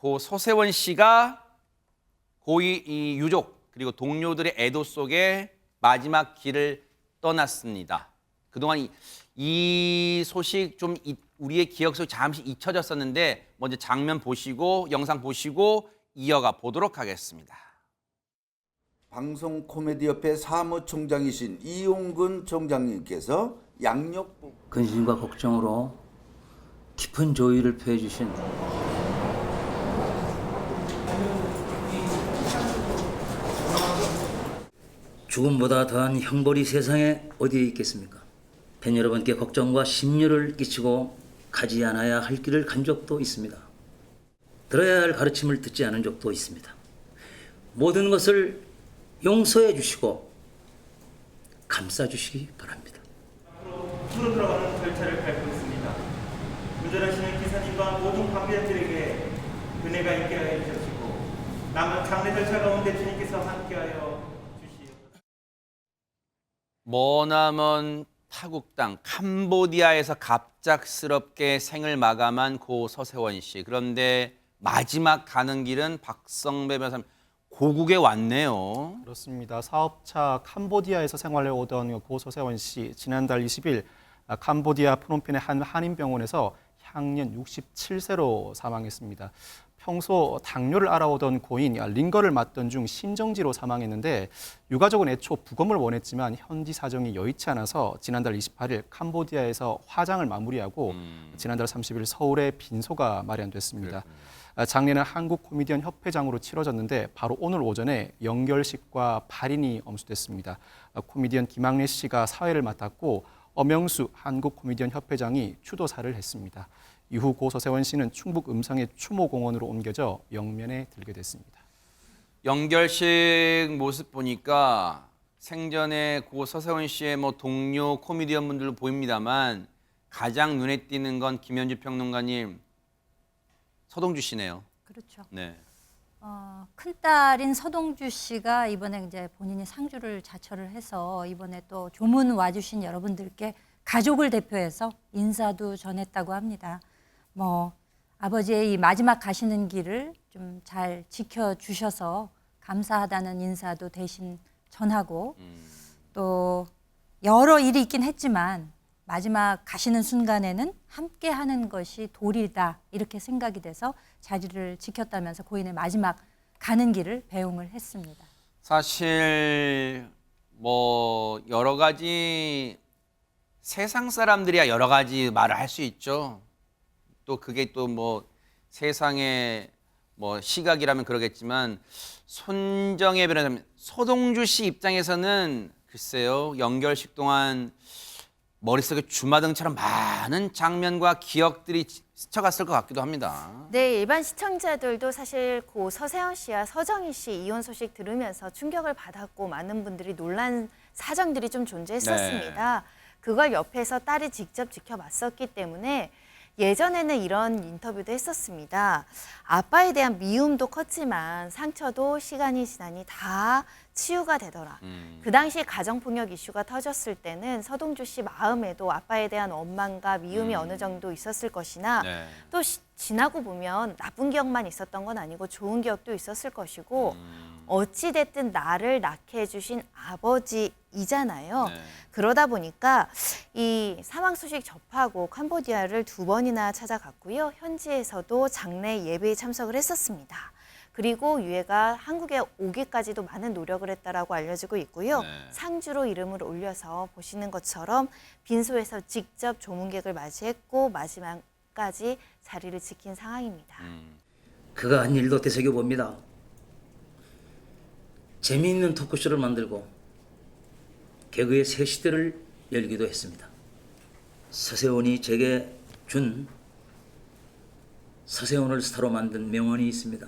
고 서세원 씨가 고위 이 유족 그리고 동료들의 애도 속에 마지막 길을 떠났습니다. 그동안 이 소식 좀 우리의 기억 속에 잠시 잊혀졌었는데 먼저 장면 보시고 영상 보시고 이어가 보도록 하겠습니다. 방송 코미디협회 사무총장이신 이용근 총장님께서 양력 근심과 걱정으로 깊은 조의를 표해 주신 죽음보다 더한 형벌이 세상에 어디에 있겠습니까? 팬 여러분께 걱정과 심려를 끼치고 가지 않아야 할 길을 간 적도 있습니다. 들어야 할 가르침을 듣지 않은 적도 있습니다. 모든 것을 용서해 주시고 감싸 주시기 바랍니다. 앞으로 투로 들어가는 절차를 밟고 있습니다. 운전하시는 기사님과 모든 관계자들에게 은혜가 있게 하여 주시고 남은 장례 절차 가운데 주님께서 함께하여 주시옵소서. 머나먼 타국 땅 캄보디아에서 갑작스럽게 생을 마감한 고 서세원 씨. 그런데 마지막 가는 길은 박성배 변호사님 고국에 왔네요. 그렇습니다. 사업차 캄보디아에서 생활해 오던 고 서세원 씨 지난달 20일 캄보디아 프놈펜의 한 한인병원에서 향년 67세로 사망했습니다. 평소 당뇨를 앓아오던 고인 링거를 맞던 중 신정지로 사망했는데 유가족은 애초 부검을 원했지만 현지 사정이 여의치 않아서 지난달 28일 캄보디아에서 화장을 마무리하고 지난달 30일 서울에 빈소가 마련됐습니다. 장례는 한국 코미디언 협회장으로 치러졌는데 바로 오늘 오전에 영결식과 발인이 엄수됐습니다. 코미디언 김학래 씨가 사회를 맡았고 엄영수 한국 코미디언 협회장이 추도사를 했습니다. 이후 고 서세원 씨는 충북 음성의 추모공원으로 옮겨져 영면에 들게 됐습니다. 영결식 모습 보니까 생전에 고 서세원 씨의 동료 코미디언 분들도 보입니다만 가장 눈에 띄는 건 김현주 평론가님 서동주 씨네요. 그렇죠. 네. 큰딸인 서동주 씨가 이번에 이제 본인이 상주를 자처를 해서 이번에 또 조문 와주신 여러분들께 가족을 대표해서 인사도 전했다고 합니다. 아버지의 이 마지막 가시는 길을 좀 잘 지켜주셔서 감사하다는 인사도 대신 전하고 또 여러 일이 있긴 했지만 마지막 가시는 순간에는 함께 하는 것이 도리다 이렇게 생각이 돼서 자리를 지켰다면서 고인의 마지막 가는 길을 배웅을 했습니다. 사실 여러 가지 세상 사람들이야 여러 가지 말을 할 수 있죠. 또 그게 또 세상의 시각이라면 그러겠지만 손정혜 변호사님, 서동주 씨 입장에서는 글쎄요 영결식 동안 머릿속에 주마등처럼 많은 장면과 기억들이 스쳐갔을 것 같기도 합니다. 네, 일반 시청자들도 사실 고 서세원 씨와 서정희 씨 이혼 소식 들으면서 충격을 받았고 많은 분들이 놀란 사정들이 좀 존재했었습니다. 네. 그걸 옆에서 딸이 직접 지켜봤었기 때문에 예전에는 이런 인터뷰도 했었습니다. 아빠에 대한 미움도 컸지만 상처도 시간이 지나니 다 치유가 되더라. 그 당시 가정폭력 이슈가 터졌을 때는 서동주 씨 마음에도 아빠에 대한 원망과 미움이 어느 정도 있었을 것이나 네. 또 지나고 보면 나쁜 기억만 있었던 건 아니고 좋은 기억도 있었을 것이고 어찌됐든 나를 낳게 해주신 아버지이잖아요. 네. 그러다 보니까 이 사망 소식 접하고 캄보디아를 2번이나 찾아갔고요. 현지에서도 장례 예배에 참석을 했었습니다. 그리고 유해가 한국에 오기까지도 많은 노력을 했다라고 알려지고 있고요. 네. 상주로 이름을 올려서 보시는 것처럼 빈소에서 직접 조문객을 맞이했고 마지막까지 자리를 지킨 상황입니다. 그가 한 일도 되새겨봅니다. 재미있는 토크쇼를 만들고 개그의 새 시대를 열기도 했습니다. 서세원이 제게 준 서세원을 스타로 만든 명언이 있습니다.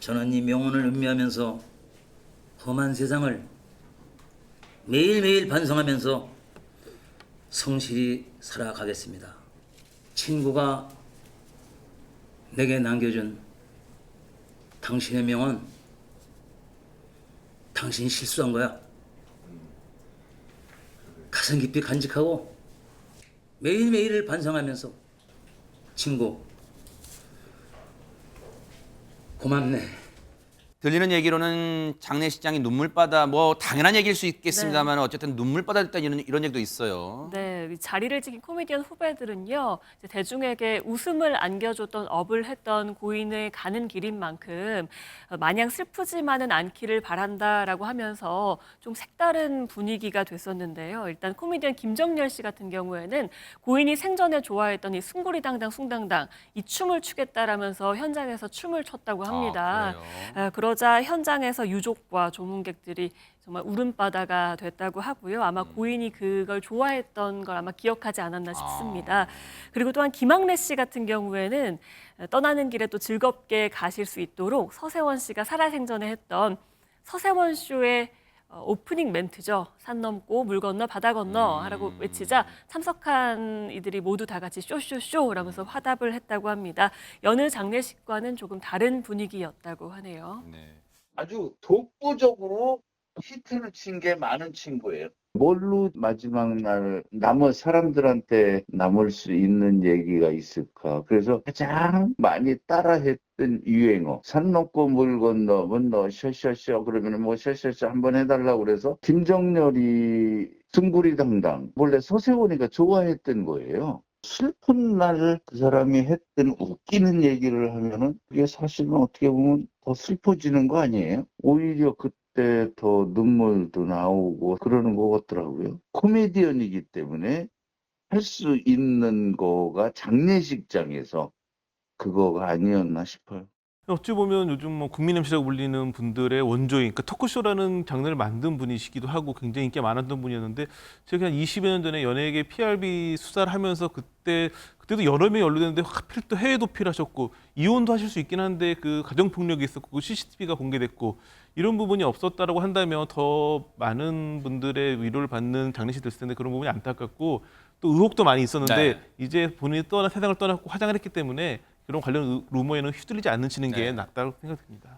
저는 이 명언을 음미하면서 험한 세상을 매일매일 반성하면서 성실히 살아가겠습니다. 친구가 내게 남겨준 당신의 명언, 당신이 실수한 거야. 가슴 깊이 간직하고 매일매일을 반성하면서 친구, 고맙네. 들리는 얘기로는 장례식장이 눈물바다, 뭐 당연한 얘기일 수 있겠습니다만 어쨌든 눈물바다 됐다 이런 얘기도 있어요. 네, 이 자리를 지킨 코미디언 후배들은요, 이제 대중에게 웃음을 안겨줬던 업을 했던 고인의 가는 길인 만큼 마냥 슬프지만은 않기를 바란다라고 하면서 좀 색다른 분위기가 됐었는데요. 일단 코미디언 김정렬 씨 같은 경우에는 고인이 생전에 좋아했던 이 숭구리당당 숭당당 이 춤을 추겠다라면서 현장에서 춤을 췄다고 합니다. 그러자 현장에서 유족과 조문객들이 정말 울음바다가 됐다고 하고요. 아마 고인이 그걸 좋아했던 걸 아마 기억하지 않았나 싶습니다. 그리고 또한 김학래 씨 같은 경우에는 떠나는 길에 또 즐겁게 가실 수 있도록 서세원 씨가 살아생전에 했던 서세원 쇼의 오프닝 멘트죠. 산 넘고 물 건너 바다 건너 하라고 외치자 참석한 이들이 모두 다 같이 쇼쇼쇼라면서 화답을 했다고 합니다. 여느 장례식과는 조금 다른 분위기였다고 하네요. 아주 독보적으로 히트를 친 게 많은 친구예요. 뭘로 마지막 날 남은 사람들한테 남을 수 있는 얘기가 있을까? 그래서 가장 많이 따라했던 유행어. 산 넘고 물 건너 셔셔셔 그러면 뭐 셔셔셔 한번 해달라고 그래서 김정렬이 숭구리당당 원래 서세원이가 좋아했던 거예요. 슬픈 날 그 사람이 했던 웃기는 얘기를 하면은 그게 사실은 어떻게 보면 더 슬퍼지는 거 아니에요? 오히려 그때 더 눈물도 나오고 그러는 것 같더라고요. 코미디언이기 때문에 할 수 있는 거가 장례식장에서 그거가 아니었나 싶어요. 어찌 보면 요즘 뭐 국민 MC라고 불리는 분들의 원조인, 그러니까 토크쇼라는 장르를 만든 분이시기도 하고 굉장히 인기가 많았던 분이었는데 제가 한 20여 년 전에 연예계 PRB 수사를 하면서 그때도 여러 명이 연루됐는데 하필 또 해외 도피를 하셨고 이혼도 하실 수 있긴 한데 그 가정폭력이 있었고 그 CCTV가 공개됐고 이런 부분이 없었다라고 한다면 더 많은 분들의 위로를 받는 장례식이 됐을 텐데 그런 부분이 안타깝고 또 의혹도 많이 있었는데 이제 본인이 세상을 떠났고 화장을 했기 때문에 그런 관련 루머에는 휘둘리지 않으시는 게 낫다고 생각됩니다.